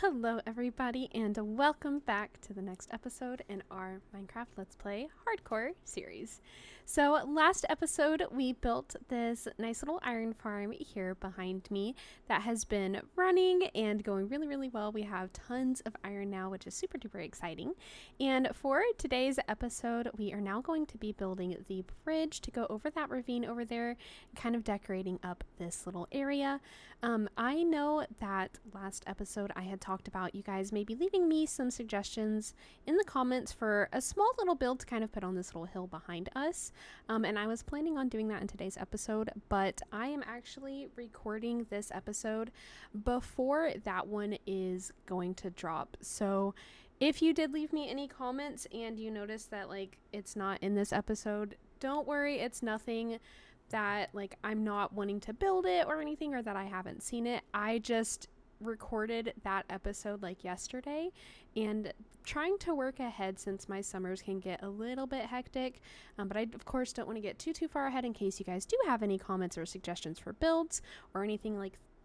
Hello everybody and welcome back to the next episode in our Minecraft Let's Play Hardcore series. So last episode we built this nice little iron farm here behind me that has been running and going really well. We have tons of iron now, which is super duper exciting. And for today's episode we are now going to be building the bridge to go over that ravine over there, kind of decorating up this little area. I know that last episode I had talked about you guys maybe leaving me some suggestions in the comments for a small little build to kind of put on this little hill behind us. And I was planning on doing that in today's episode, but I am actually recording this episode before that one is going to drop. So if you did leave me any comments and you notice that like it's not in this episode, don't worry, it's nothing that like I'm not wanting to build it or anything, or that I haven't seen it. I just recorded that episode like yesterday and trying to work ahead since my summers can get a little bit hectic, but I of course don't want to get too far ahead in case you guys do have any comments or suggestions for builds or anything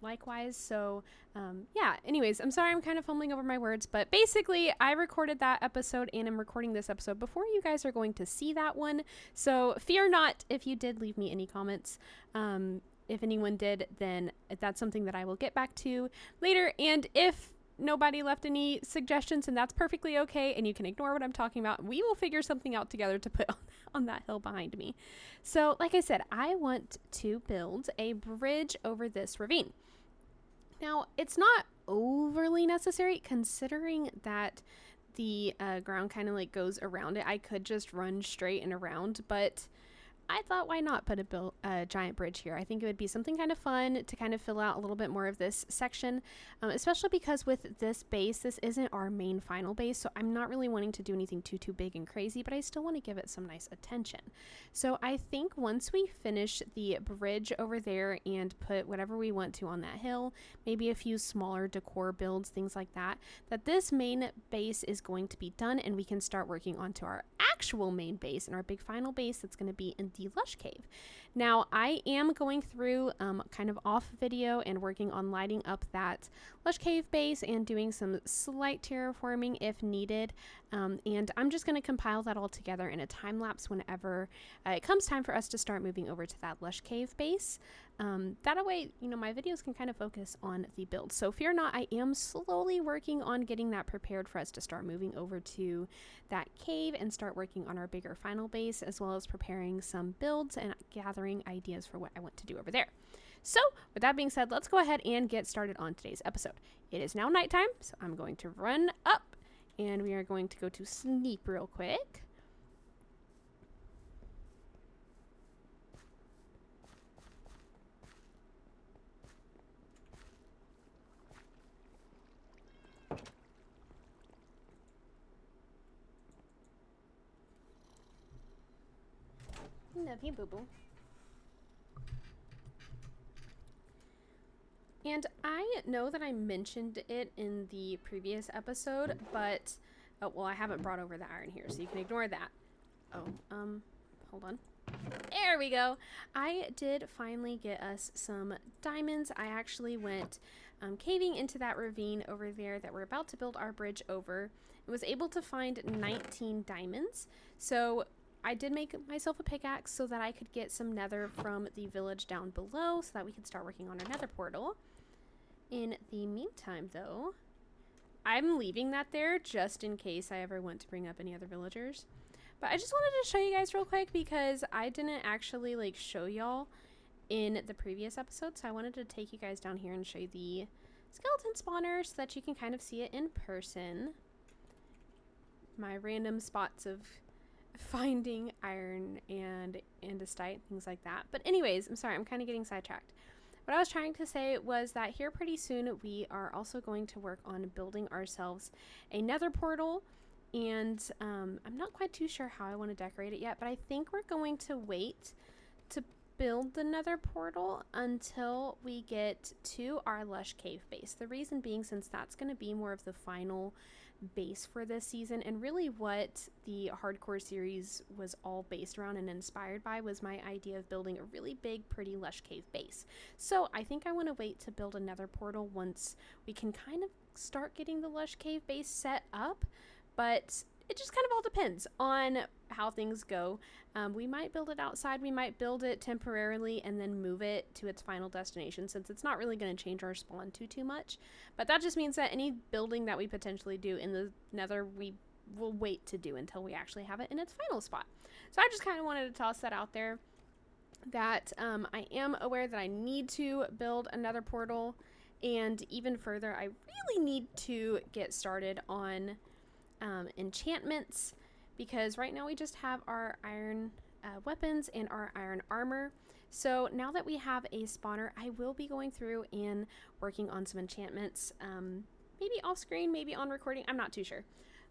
likewise. So yeah, anyways, I'm sorry I'm kind of fumbling over my words, but basically I recorded that episode and I'm recording this episode before you guys are going to see that one. So fear not if you did leave me any comments. If anyone did, then that's something that I will get back to later. And if nobody left any suggestions, and that's perfectly okay, and you can ignore what I'm talking about, we will figure something out together to put on that hill behind me. So like I said, I want to build a bridge over this ravine. Now, it's not overly necessary considering that the ground kind of like goes around it. I could just run straight and around, but I thought, why not put a giant bridge here? I think it would be something kind of fun to kind of fill out a little bit more of this section, especially because with this base, this isn't our main final base, so I'm not really wanting to do anything too big and crazy, but I still want to give it some nice attention. So I think once we finish the bridge over there and put whatever we want to on that hill, maybe a few smaller decor builds, things like that, that this main base is going to be done and we can start working onto our actual main base and our big final base that's going to be in the lush cave. Now I am going through kind of off video and working on lighting up that lush cave base and doing some slight terraforming if needed, and I'm just going to compile that all together in a time lapse whenever it comes time for us to start moving over to that lush cave base. That way, you know, my videos can kind of focus on the build. So fear not, I am slowly working on getting that prepared for us to start moving over to that cave and start working on our bigger final base, as well as preparing some builds and gathering ideas for what I want to do over there. So with that being said, let's go ahead and get started on today's episode. It is now nighttime, so I'm going to run up and we are going to go to sleep real quick. Love you, boo-boo. And I know that I mentioned it in the previous episode, but well, I haven't brought over the iron here, so you can ignore that. Hold on. There we go. I did finally get us some diamonds. I actually went caving into that ravine over there that we're about to build our bridge over and was able to find 19 diamonds. So I did make myself a pickaxe so that I could get some nether from the village down below so that we could start working on our nether portal. In the meantime, though, I'm leaving that there just in case I ever want to bring up any other villagers. But I just wanted to show you guys real quick because I didn't actually like show y'all in the previous episode. So I wanted to take you guys down here and show you the skeleton spawner so that you can kind of see it in person. My random spots of finding iron and andesite, things like that. But anyways, I'm sorry, I'm kind of getting sidetracked. What I was trying to say was that here pretty soon we are also going to work on building ourselves a nether portal, and I'm not quite too sure how I want to decorate it yet, but I think we're going to wait to build the nether portal until we get to our lush cave base. The reason being, since that's going to be more of the final base for this season, and really what the hardcore series was all based around and inspired by was my idea of building a really big, pretty lush cave base. So I think I want to wait to build another portal once we can kind of start getting the lush cave base set up, but it just kind of all depends on how things go. We might build it outside, we might build it temporarily and then move it to its final destination, since it's not really going to change our spawn too much. But that just means that any building that we potentially do in the nether, we will wait to do until we actually have it in its final spot. So I just kind of wanted to toss that out there, that I am aware that I need to build another portal, and even further, I really need to get started on enchantments, because right now we just have our iron weapons and our iron armor. So now that we have a spawner, I will be going through and working on some enchantments, maybe off screen, maybe on recording. I'm not too sure.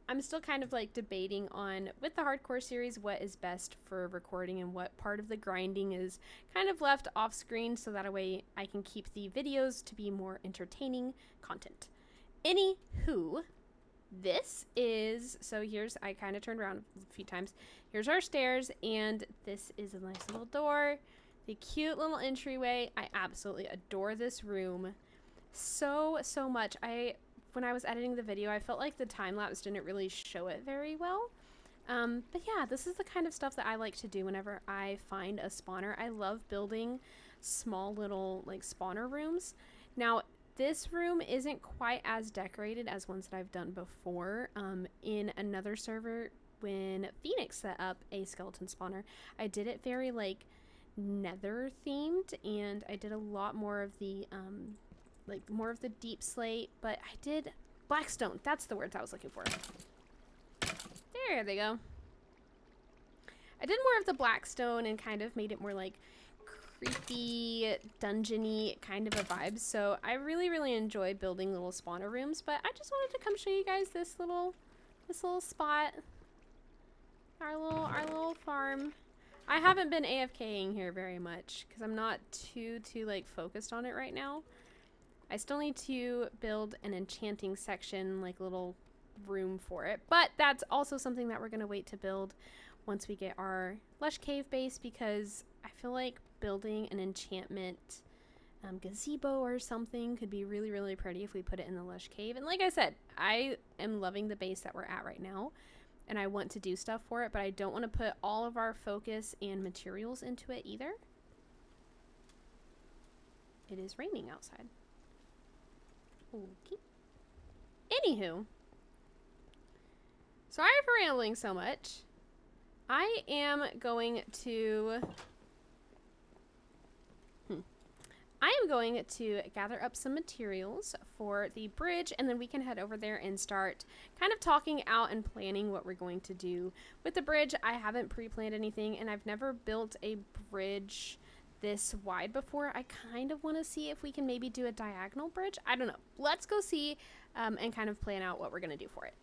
I'm still kind of like debating on, with the hardcore series, what is best for recording and what part of the grinding is kind of left off screen, so that way I can keep the videos to be more entertaining content. Anywho, this is, so here's, I kind of turned around a few times. Here's our stairs, and this is a nice little door, the cute little entryway. I absolutely adore this room so much. When I was editing the video, I felt like the time lapse didn't really show it very well. But yeah, this is the kind of stuff that I like to do whenever I find a spawner. I love building small little like spawner rooms. Now, this room isn't quite as decorated as ones that I've done before. In another server, when Phoenix set up a skeleton spawner, I did it very like nether themed, and I did a lot more of the like more of the deep slate, but I did blackstone. That's the words I was looking for. There they go. I did more of the blackstone and kind of made it more like creepy, dungeony kind of a vibe. So I really enjoy building little spawner rooms, but I just wanted to come show you guys this little spot. Our little farm. I haven't been AFKing here very much because I'm not too like focused on it right now. I still need to build an enchanting section, like little room for it, but that's also something that we're gonna wait to build once we get our lush cave base, because I feel like building an enchantment gazebo or something could be really pretty if we put it in the lush cave. And like I said, I am loving the base that we're at right now, and I want to do stuff for it, but I don't want to put all of our focus and materials into it either. It is raining outside. Okay. Anywho, sorry for rambling so much. I am going to gather up some materials for the bridge, and then we can head over there and start kind of talking out and planning what we're going to do with the bridge. I haven't pre-planned anything, and I've never built a bridge this wide before. I kind of want to see if we can maybe do a diagonal bridge. I don't know. Let's go see and kind of plan out what we're going to do for it.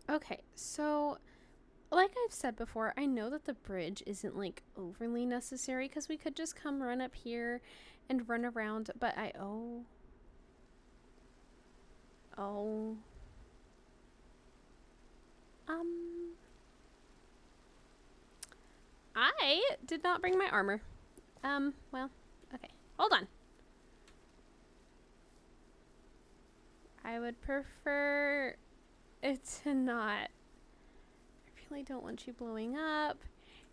Okay, so like I've said before, I know that the bridge isn't like overly necessary because we could just come run up here and run around, but oh, um, I did not bring my armor. Well, okay, hold on. I would prefer it to not. I really don't want you blowing up.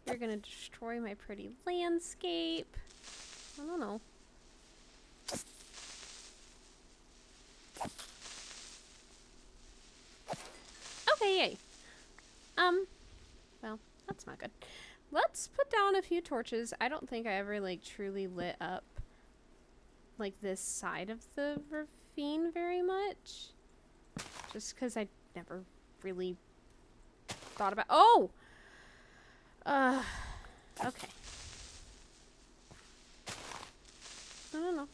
You're gonna destroy my pretty landscape. I don't know. Okay, yay. Well, that's not good. Let's put down a few torches. I don't think I ever like truly lit up like this side of the ravine very much. Just because I never really thought about. Oh! Okay. I don't know.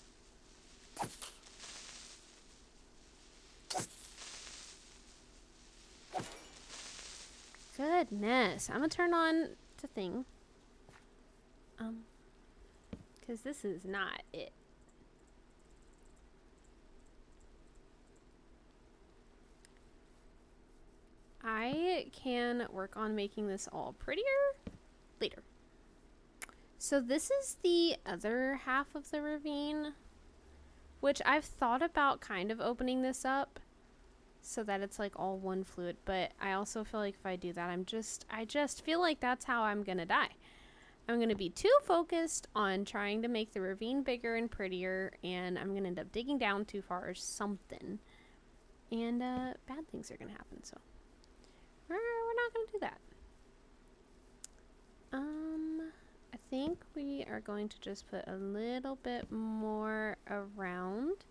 Goodness. I'm gonna turn on the thing. Because this is not it. I can work on making this all prettier later. So this is the other half of the ravine, which I've thought about kind of opening this up so that it's like all one fluid, but I also feel like if I do that, I just feel like that's how I'm gonna die. I'm gonna be too focused on trying to make the ravine bigger and prettier, and I'm gonna end up digging down too far or something, and bad things are gonna happen. So we're not gonna do that. I think we are going to just put a little bit more around,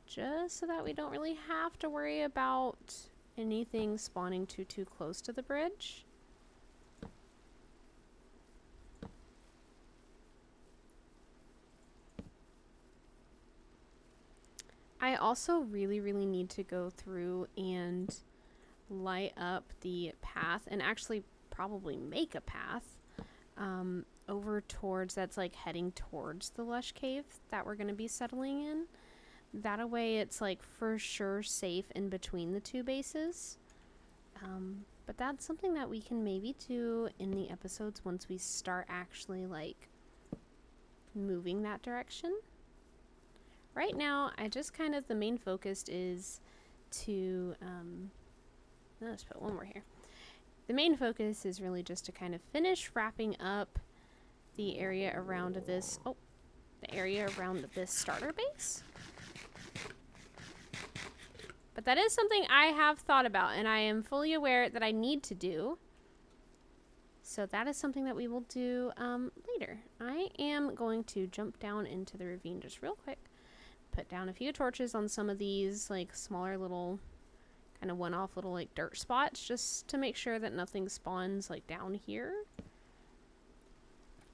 just so that we don't really have to worry about anything spawning too close to the bridge. I also really need to go through and light up the path and actually probably make a path over towards, that's like heading towards the lush cave that we're going to be settling in. That way it's like for sure safe in between the two bases. But that's something that we can maybe do in the episodes once we start actually like moving that direction. Right now, I just kind of, the main focus is to, let's put one more here. The main focus is really just to kind of finish wrapping up the area around this, the area around this starter base. But that is something I have thought about, and I am fully aware that I need to do. So that is something that we will do later. I am going to jump down into the ravine just real quick. Put down a few torches on some of these like smaller little kind of one-off little like dirt spots, just to make sure that nothing spawns like down here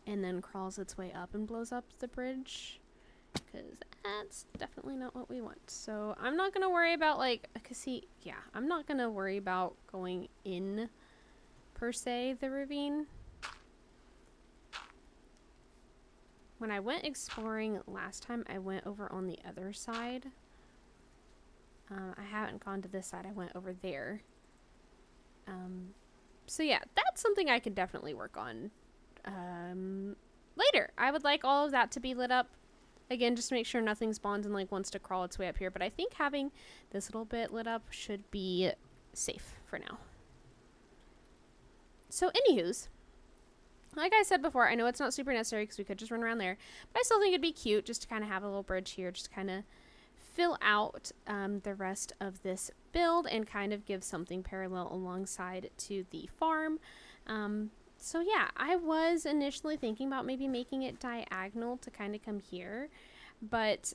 and then crawls its way up and blows up the bridge, because that's definitely not what we want. So I'm not gonna worry about like, I'm not gonna worry about going in per se the ravine. When I went exploring last time, I went over on the other side. I haven't gone to this side. I went over there. So yeah, that's something I could definitely work on later. I would like all of that to be lit up. Again, just to make sure nothing spawns and like wants to crawl its way up here. But I think having this little bit lit up should be safe for now. So anywho's, like I said before, I know it's not super necessary because we could just run around there, but I still think it'd be cute just to kind of have a little bridge here, just to kind of fill out the rest of this build and kind of give something parallel alongside to the farm. So yeah, I was initially thinking about maybe making it diagonal to kind of come here, but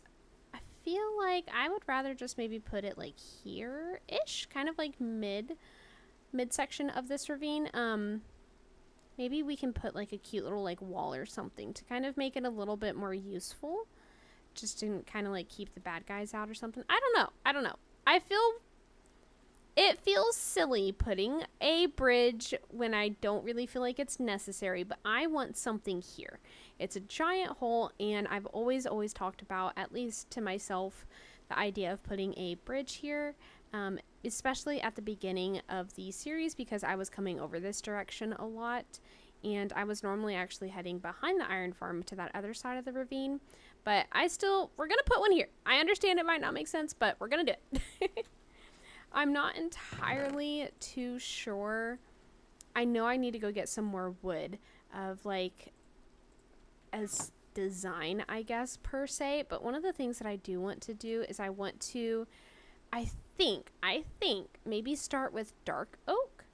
I feel like I would rather just maybe put it like here-ish, kind of like midsection of this ravine. Maybe we can put like a cute little like wall or something to kind of make it a little bit more useful, just to kind of like keep the bad guys out or something. I don't know. I feel It feels silly putting a bridge when I don't really feel like it's necessary, but I want something here. It's a giant hole, and I've always talked about, at least to myself, the idea of putting a bridge here, especially at the beginning of the series, because I was coming over this direction a lot, and I was normally actually heading behind the iron farm to that other side of the ravine, but we're gonna put one here. I understand it might not make sense, but we're gonna do it. I'm not entirely too sure. I know I need to go get some more wood of like as design, I guess, per se. But one of the things that I do want to do is I want to, I think, maybe start with dark oak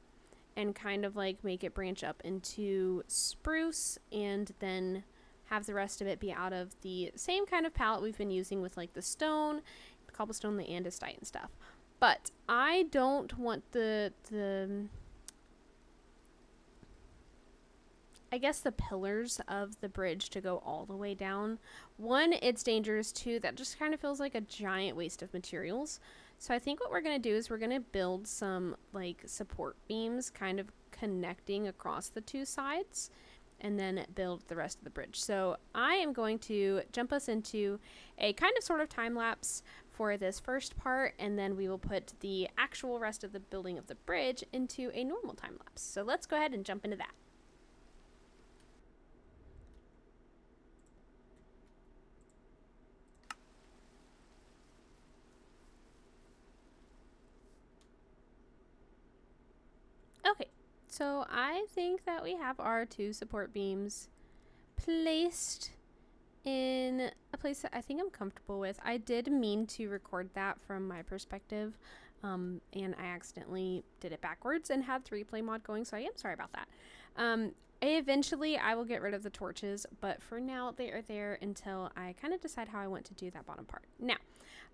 and kind of like make it branch up into spruce and then have the rest of it be out of the same kind of palette we've been using with like the stone, the cobblestone, the andesite and stuff. But I don't want I guess the pillars of the bridge to go all the way down. One, it's dangerous. Two, that just kind of feels like a giant waste of materials. So I think what we're going to do is we're going to build some like support beams kind of connecting across the two sides and then build the rest of the bridge. So I am going to jump us into a kind of sort of time lapse for this first part, and then we will put the actual rest of the building of the bridge into a normal time lapse. So let's go ahead and jump into that. Okay, so I think that we have our two support beams placed in a place that I think I'm comfortable with. I did mean to record that from my perspective, and I accidentally did it backwards and had the replay mod going, so I am sorry about that. Eventually I will get rid of the torches, but for now they are there until I kind of decide how I want to do that bottom part. Now,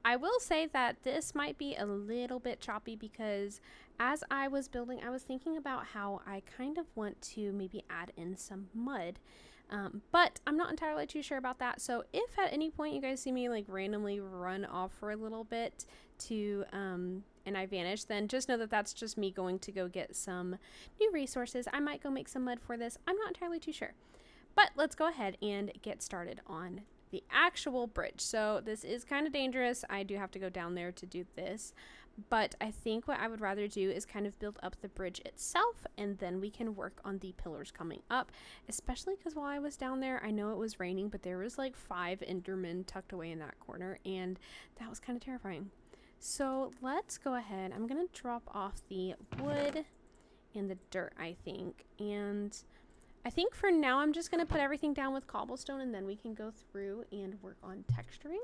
I will say that this might be a little bit choppy because as I was building, I was thinking about how I kind of want to maybe add in some mud. But I'm not entirely too sure about that. So if at any point you guys see me like randomly run off for a little bit to, and I vanish, then just know that that's just me going to go get some new resources. I might go make some mud for this. I'm not entirely too sure. But let's go ahead and get started on the actual bridge. So this is kind of dangerous. I do have to go down there to do this. But I think what I would rather do is kind of build up the bridge itself, and then we can work on the pillars coming up, especially because while I was down there, I know it was raining, but there was like 5 endermen tucked away in that corner, and that was kind of terrifying. So let's go ahead. I'm going to drop off the wood and the dirt, I think, and I think for now I'm just going to put everything down with cobblestone, and then we can go through and work on texturing.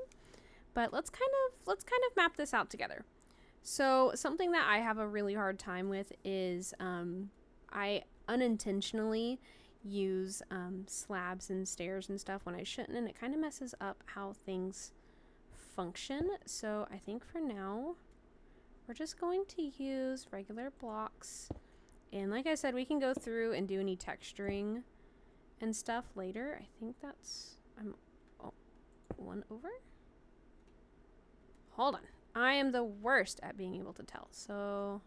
But let's kind of map this out together. So something that I have a really hard time with is I unintentionally use slabs and stairs and stuff when I shouldn't, and it kind of messes up how things function. So I think for now we're just going to use regular blocks, and like I said, we can go through and do any texturing and stuff later. I think that's one over. Hold on. I am the worst at being able to tell. So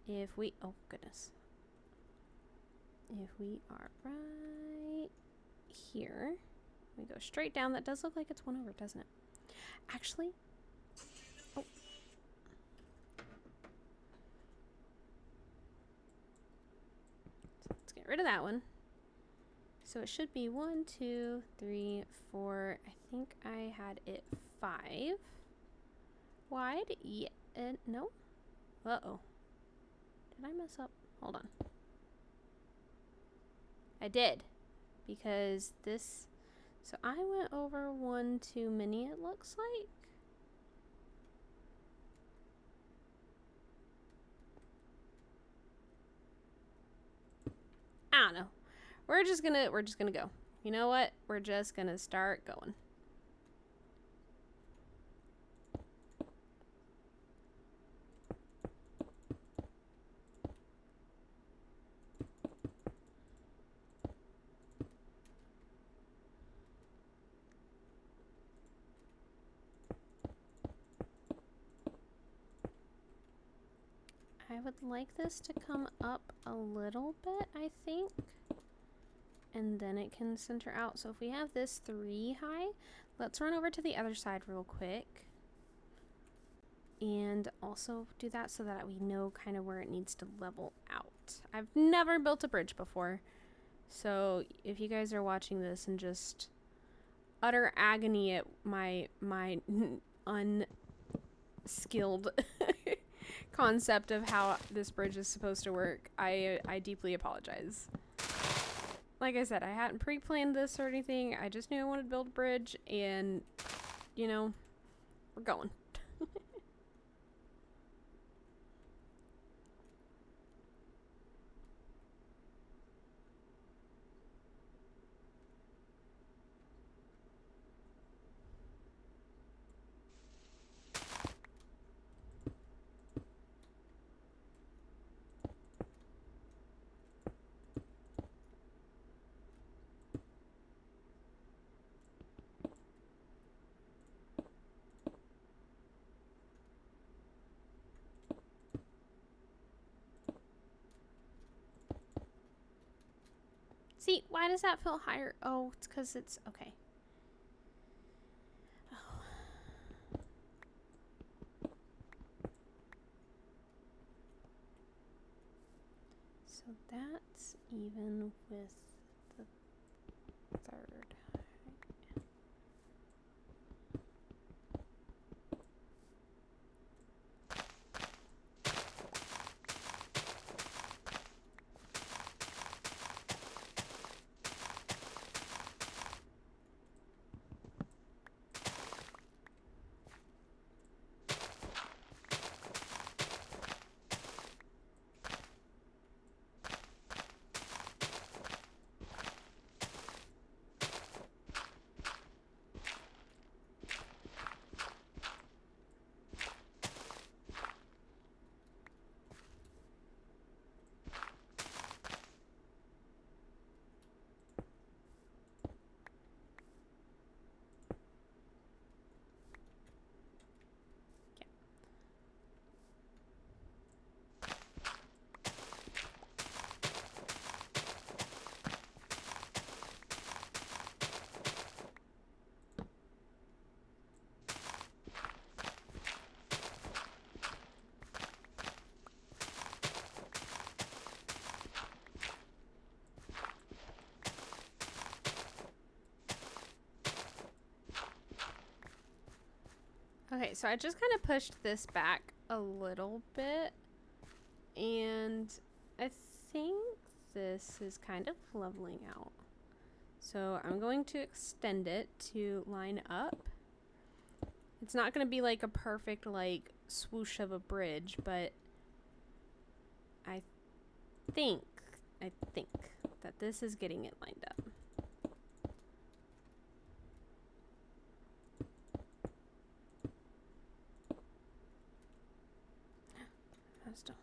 if we, oh goodness. If we are right here, we go straight down. That does look like it's 1 over, doesn't it? Actually, oh. So let's get rid of that one. So it should be 1, 2, 3, 4. I think I had it 5. Wide? Yeah. No? Uh-oh. Did I mess up? Hold on. I did. Because this... So I went over 1 too many, it looks like. I don't know. We're just gonna go. You know what? We're just gonna start going. I would like this to come up a little bit, I think. And then it can center out. So if we have this 3 high, let's run over to the other side real quick. And also do that so that we know kind of where it needs to level out. I've never built a bridge before. So if you guys are watching this and just utter agony at my unskilled concept of how this bridge is supposed to work, I deeply apologize. Like I said, I hadn't pre-planned this or anything. I just knew I wanted to build a bridge, and, you know, we're going. See, why does that feel higher? Oh, it's because it's okay. Oh. So that's even with the 3rd. Okay, so I just kind of pushed this back a little bit, and I think this is kind of leveling out. So I'm going to extend it to line up. It's not going to be like a perfect like swoosh of a bridge, but I think that this is getting it lined up. Still.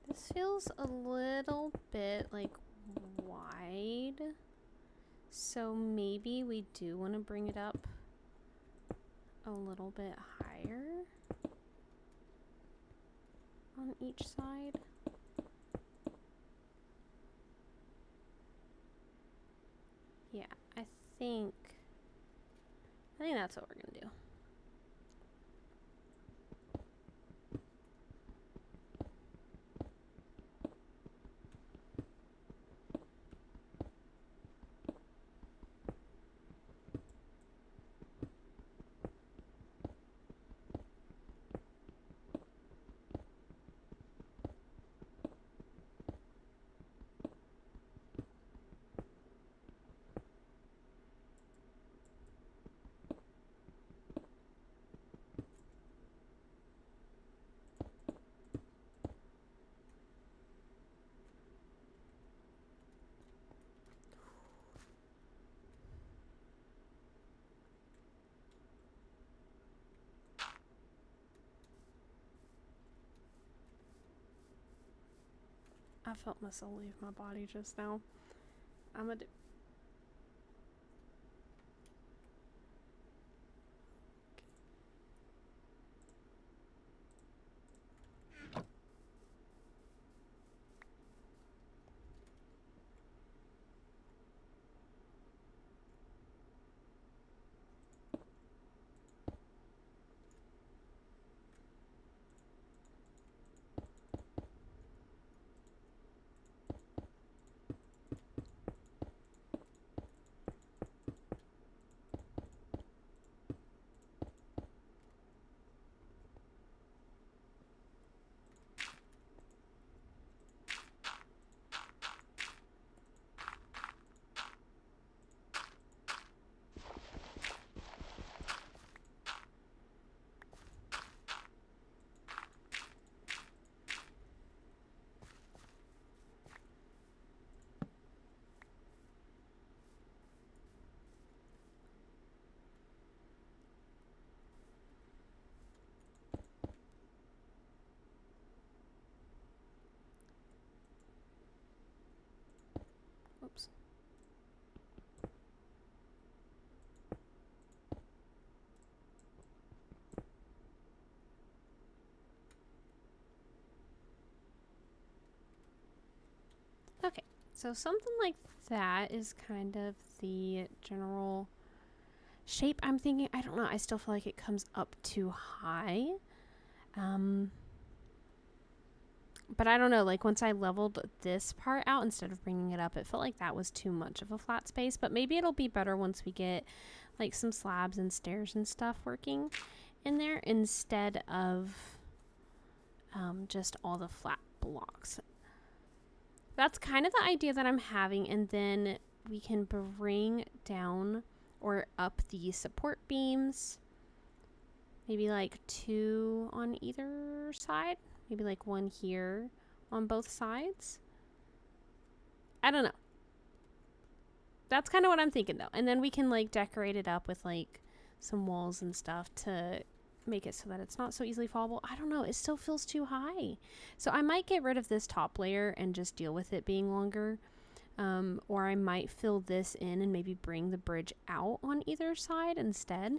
This feels a little bit like wide, so maybe we do want to bring it up a little bit higher on each side. Yeah, I think that's what we're gonna do. I felt my soul leave my body just now. I'm gonna do. Oops. Okay, so something like that is kind of the general shape I'm thinking. I don't know, I still feel like it comes up too high. But I don't know, like once I leveled this part out instead of bringing it up, it felt like that was too much of a flat space. But maybe it'll be better once we get like some slabs and stairs and stuff working in there instead of just all the flat blocks. That's kind of the idea that I'm having, and then we can bring down or up the support beams. Maybe like 2 on either side. Maybe like 1 here on both sides. I don't know. That's kind of what I'm thinking though. And then we can like decorate it up with like some walls and stuff to make it so that it's not so easily fallable. I don't know. It still feels too high. So I might get rid of this top layer and just deal with it being longer. Or I might fill this in and maybe bring the bridge out on either side instead.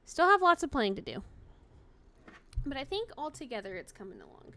Still have lots of playing to do. But I think altogether it's coming along.